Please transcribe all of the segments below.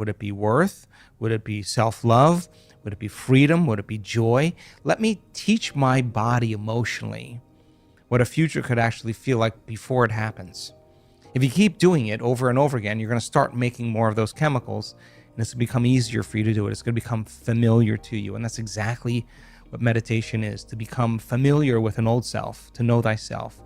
Would it be worth? Would it be self-love? Would it be freedom? Would it be joy? Let me teach my body emotionally what a future could actually feel like before it happens. If you keep doing it over and over again, you're going to start making more of those chemicals, and it's going to become easier for you to do it. It's going to become familiar to you. And that's exactly what meditation is, to become familiar with an old self, to know thyself,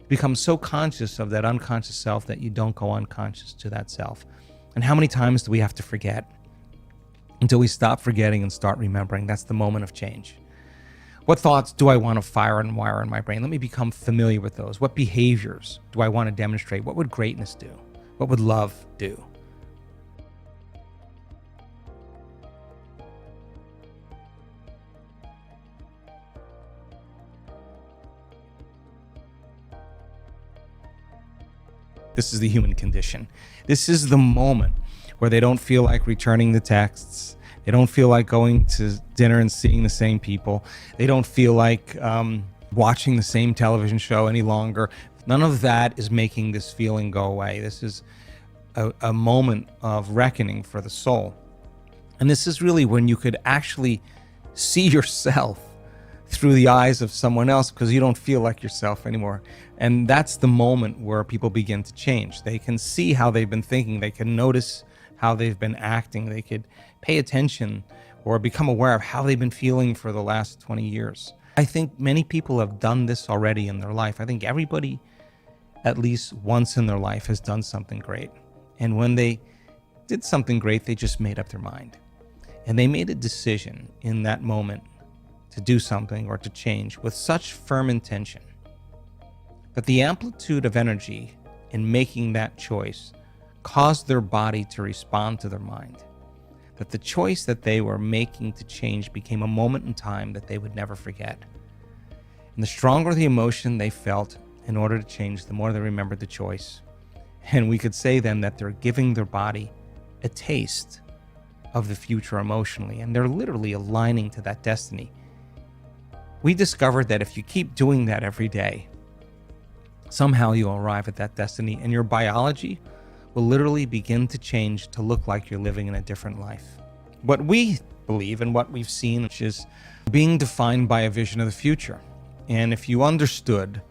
become so conscious of that unconscious self that you don't go unconscious to that self. And how many times do we have to forget until we stop forgetting and start remembering? That's the moment of change. What thoughts do I want to fire and wire in my brain? Let me become familiar with those. What behaviors do I want to demonstrate? What would greatness do? What would love do? This is the human condition. This is the moment where they don't feel like returning the texts. They don't feel like going to dinner and seeing the same people. They don't feel like watching the same television show any longer. None of that is making this feeling go away. This is a moment of reckoning for the soul. And this is really when you could actually see yourself through the eyes of someone else, because you don't feel like yourself anymore. And that's the moment where people begin to change. They can see how they've been thinking. They can notice how they've been acting. They could pay attention or become aware of how they've been feeling for the last 20 years. I think many people have done this already in their life. I think everybody, at least once in their life, has done something great. And when they did something great, they just made up their mind. And they made a decision in that moment to do something or to change with such firm intention that the amplitude of energy in making that choice caused their body to respond to their mind. That the choice that they were making to change became a moment in time that they would never forget. And the stronger the emotion they felt in order to change, the more they remembered the choice. And we could say then that they're giving their body a taste of the future emotionally, and they're literally aligning to that destiny. We discovered that if you keep doing that every day, somehow you'll arrive at that destiny, and your biology will literally begin to change to look like you're living in a different life. What we believe and what we've seen, which is being defined by a vision of the future. And if you understood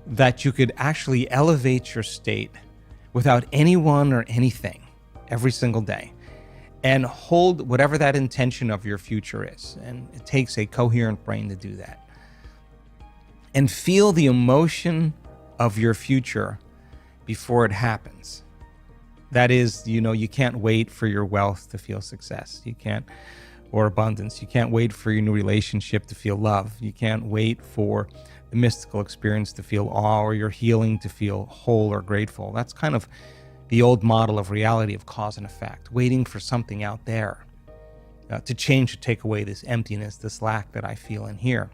that you could actually elevate your state without anyone or anything every single day, and hold whatever that intention of your future is, and it takes a coherent brain to do that, and feel the emotion of your future before it happens. That is, you can't wait for your wealth to feel success. You can't, or abundance. You can't wait for your new relationship to feel love. You can't wait for the mystical experience to feel awe, or your healing to feel whole or grateful. That's kind of the old model of reality, of cause and effect, waiting for something out there to change, to take away this emptiness, this lack that I feel in here.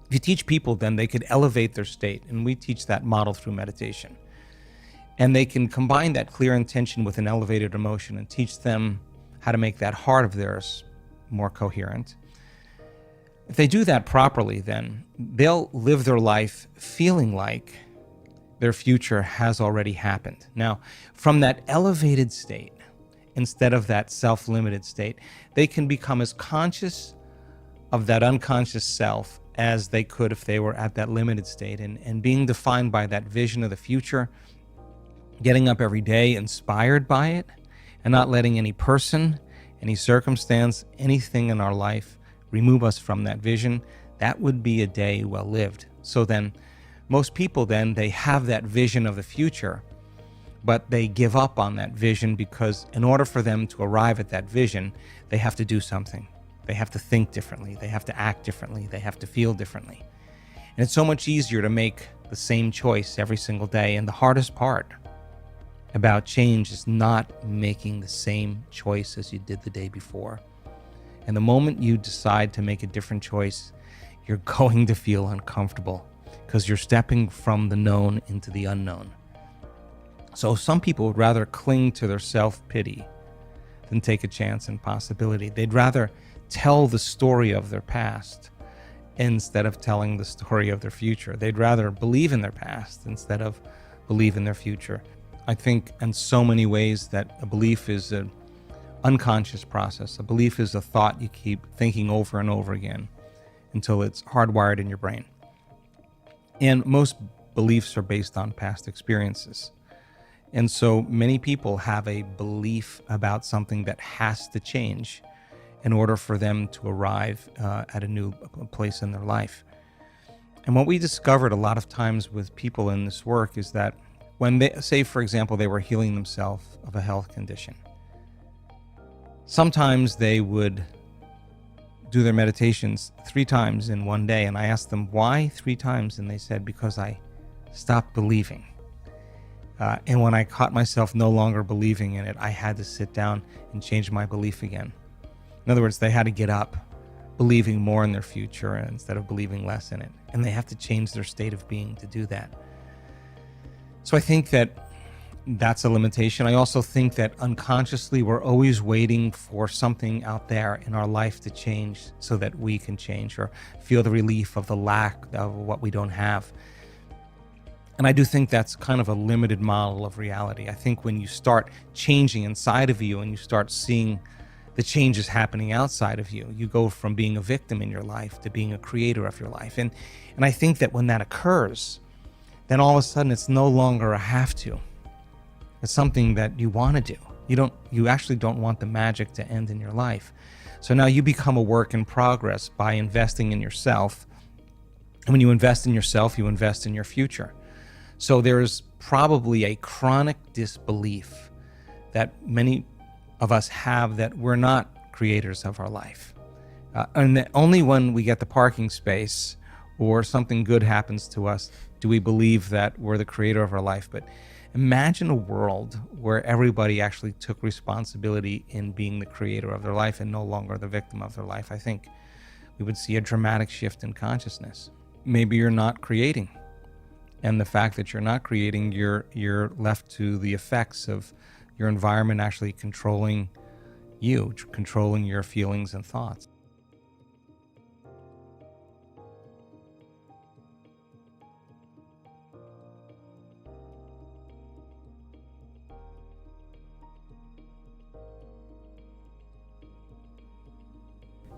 If you teach people, then they could elevate their state, and we teach that model through meditation. And they can combine that clear intention with an elevated emotion and teach them how to make that heart of theirs more coherent. If they do that properly, then they'll live their life feeling like their future has already happened. Now, from that elevated state, instead of that self-limited state, they can become as conscious of that unconscious self as they could if they were at that limited state, and being defined by that vision of the future, getting up every day inspired by it, and not letting any person, any circumstance, anything in our life remove us from that vision. That would be a day well lived. So then, most people then, they have that vision of the future, but they give up on that vision because in order for them to arrive at that vision, they have to do something. They have to think differently. They have to act differently. They have to feel differently. And it's so much easier to make the same choice every single day. And the hardest part about change is not making the same choice as you did the day before. And the moment you decide to make a different choice, you're going to feel uncomfortable, because you're stepping from the known into the unknown. So some people would rather cling to their self-pity than take a chance and possibility. They'd rather tell the story of their past instead of telling the story of their future. They'd rather believe in their past instead of believe in their future. I think in so many ways that a belief is unconscious process. A belief is a thought you keep thinking over and over again until it's hardwired in your brain. And most beliefs are based on past experiences. And so many people have a belief about something that has to change in order for them to arrive at a new place in their life. And what we discovered a lot of times with people in this work is that when they, say for example, they were healing themselves of a health condition, sometimes they would do their meditations 3 times in one day. And I asked them, why 3 times? And they said, because I stopped believing. And when I caught myself no longer believing in it, I had to sit down and change my belief again. In other words, they had to get up believing more in their future instead of believing less in it. And they have to change their state of being to do that. So I think that that's a limitation. I also think that unconsciously we're always waiting for something out there in our life to change so that we can change or feel the relief of the lack of what we don't have. And I do think that's kind of a limited model of reality. I think when you start changing inside of you and you start seeing the changes happening outside of you, you go from being a victim in your life to being a creator of your life. And I think that when that occurs, then all of a sudden it's no longer a have to. It's something that you want to do. You actually don't want the magic to end in your life. So now you become a work in progress by investing in yourself. And when you invest in yourself, you invest in your future. So there's probably a chronic disbelief that many of us have that we're not creators of our life. And that only when we get the parking space or something good happens to us do we believe that we're the creator of our life. But imagine a world where everybody actually took responsibility in being the creator of their life and no longer the victim of their life. I think we would see a dramatic shift in consciousness. Maybe you're not creating. And the fact that you're not creating, you're left to the effects of your environment actually controlling you, controlling your feelings and thoughts.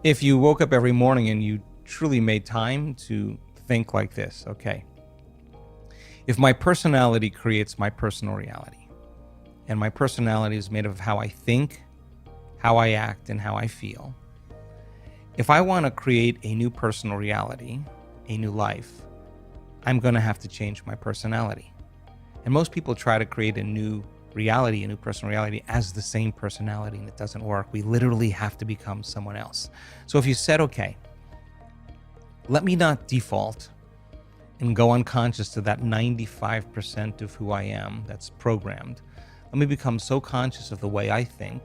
If you woke up every morning and you truly made time to think like this, okay, if my personality creates my personal reality, and my personality is made of how I think, how I act, and how I feel, if I want to create a new personal reality, a new life, I'm going to have to change my personality. And most people try to create a new reality, a new personal reality as the same personality, and it doesn't work. We literally have to become someone else. So if you said, okay, let me not default and go unconscious to that 95% of who I am that's programmed. Let me become so conscious of the way I think.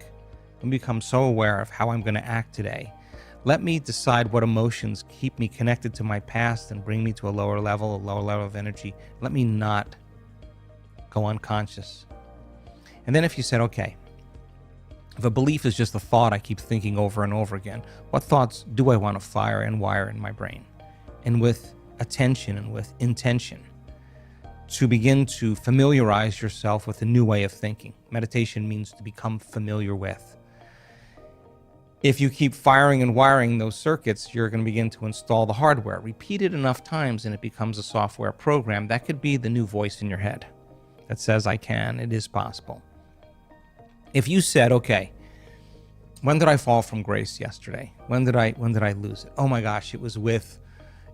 Let me become so aware of how I'm going to act today. Let me decide what emotions keep me connected to my past and bring me to a lower level of energy. Let me not go unconscious. And then if you said, okay, if a belief is just a thought I keep thinking over and over again, what thoughts do I want to fire and wire in my brain? And with attention and with intention, to begin to familiarize yourself with a new way of thinking. Meditation means to become familiar with. If you keep firing and wiring those circuits, you're going to begin to install the hardware. Repeat it enough times and it becomes a software program. That could be the new voice in your head that says, I can, it is possible. If you said, okay, when did I fall from grace yesterday? When did I lose it? Oh my gosh, it was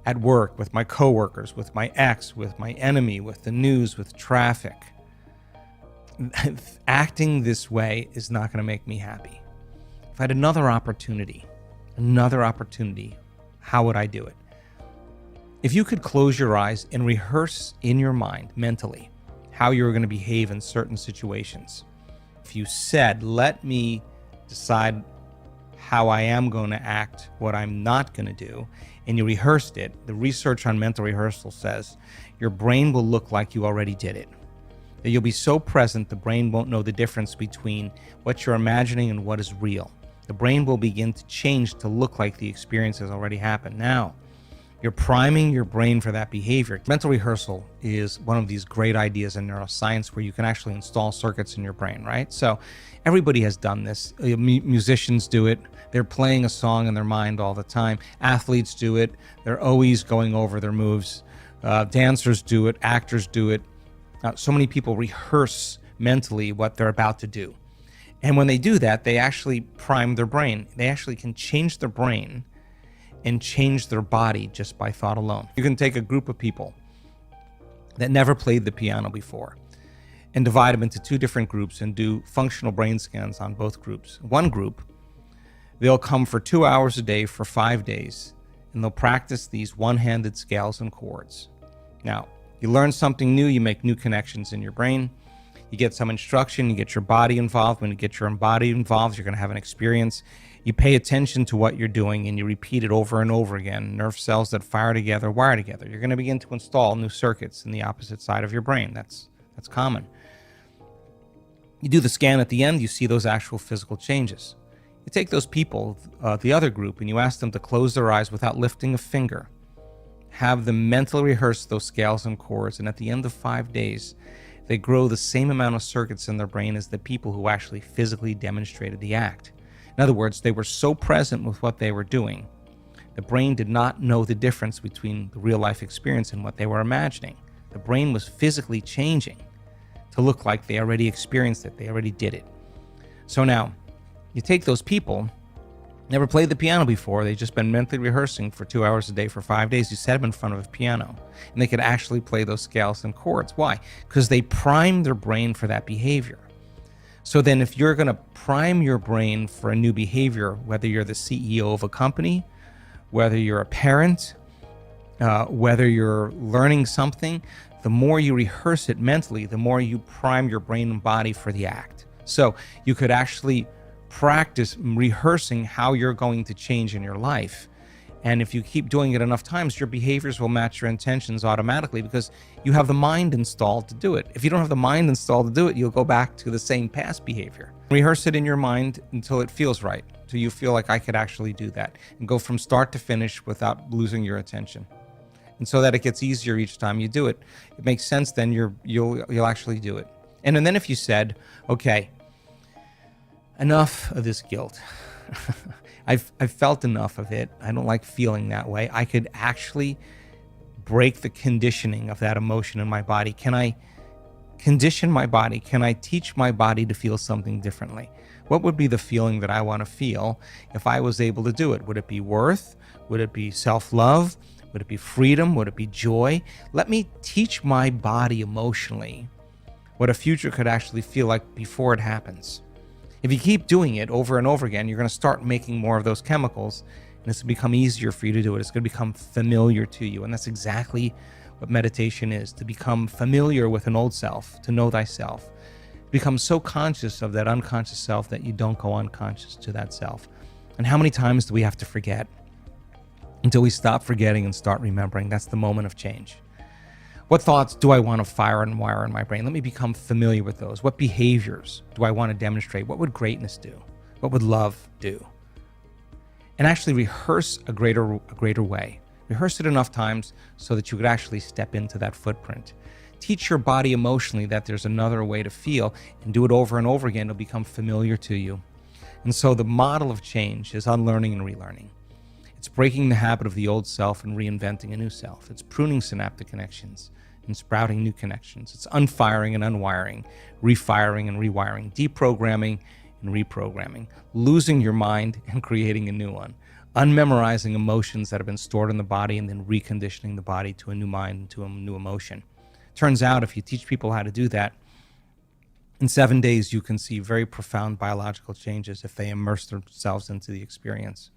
at work, with my coworkers, with my ex, with my enemy, with the news, with traffic. Acting this way is not going to make me happy. If I had another opportunity, how would I do it? If you could close your eyes and rehearse in your mind mentally how you were going to behave in certain situations. If you said, let me decide how I am going to act, what I'm not going to do, and you rehearsed it, the research on mental rehearsal says your brain will look like you already did it. That you'll be so present, the brain won't know the difference between what you're imagining and what is real. The brain will begin to change to look like the experience has already happened. Now, you're priming your brain for that behavior. Mental rehearsal is one of these great ideas in neuroscience where you can actually install circuits in your brain, right? So Everybody has done this. Musicians do it. They're playing a song in their mind all the time. Athletes do it. They're always going over their moves. Dancers do it. Actors do it. So many people rehearse mentally what they're about to do. And when they do that, they actually prime their brain. They actually can change their brain and change their body just by thought alone. You can take a group of people that never played the piano before and divide them into two different groups and do functional brain scans on both groups. One group, they'll come for 2 hours a day for 5 days, and they'll practice these one-handed scales and chords. Now, you learn something new, you make new connections in your brain, you get some instruction, you get your body involved. When you get your body involved, you're going to have an experience. You pay attention to what you're doing and you repeat it over and over again. Nerve cells that fire together, wire together. You're going to begin to install new circuits in the opposite side of your brain. That's common. You do the scan at the end, you see those actual physical changes. You take those people, the other group, and you ask them to close their eyes without lifting a finger. Have them mentally rehearse those scales and chords, and at the end of 5 days, they grow the same amount of circuits in their brain as the people who actually physically demonstrated the act. In other words, they were so present with what they were doing, the brain did not know the difference between the real life experience and what they were imagining. The brain was physically changing to look like they already experienced it, they already did it. So now, you take those people, never played the piano before, they've just been mentally rehearsing for 2 hours a day for 5 days, you set them in front of a piano, and they could actually play those scales and chords. Why? Because they primed their brain for that behavior. So then if you're going to prime your brain for a new behavior, whether you're the CEO of a company, whether you're a parent, whether you're learning something, the more you rehearse it mentally, the more you prime your brain and body for the act. So you could actually practice rehearsing how you're going to change in your life. And if you keep doing it enough times, your behaviors will match your intentions automatically because you have the mind installed to do it. If you don't have the mind installed to do it, you'll go back to the same past behavior. Rehearse it in your mind until it feels right, until you feel like I could actually do that, and go from start to finish without losing your attention. And so that it gets easier each time you do it. It makes sense then you'll actually do it. And then if you said, okay, enough of this guilt. I've felt enough of it. I don't like feeling that way. I could actually break the conditioning of that emotion in my body. Can I condition my body? Can I teach my body to feel something differently? What would be the feeling that I want to feel if I was able to do it? Would it be worth? Would it be self-love? Would it be freedom? Would it be joy? Let me teach my body emotionally what a future could actually feel like before it happens. If you keep doing it over and over again, you're going to start making more of those chemicals, and it's going to become easier for you to do it. It's going to become familiar to you, and that's exactly what meditation is, to become familiar with an old self, to know thyself. Become so conscious of that unconscious self that you don't go unconscious to that self. And how many times do we have to forget until we stop forgetting and start remembering? That's the moment of change. What thoughts do I want to fire and wire in my brain? Let me become familiar with those. What behaviors do I want to demonstrate? What would greatness do? What would love do? And actually rehearse a greater way. Rehearse it enough times so that you could actually step into that footprint. Teach your body emotionally that there's another way to feel, and do it over and over again. It'll become familiar to you. And so the model of change is unlearning and relearning. It's breaking the habit of the old self and reinventing a new self. It's pruning synaptic connections and sprouting new connections. It's unfiring and unwiring, refiring and rewiring, deprogramming and reprogramming, losing your mind and creating a new one, unmemorizing emotions that have been stored in the body and then reconditioning the body to a new mind and to a new emotion. Turns out if you teach people how to do that, in 7 days you can see very profound biological changes if they immerse themselves into the experience.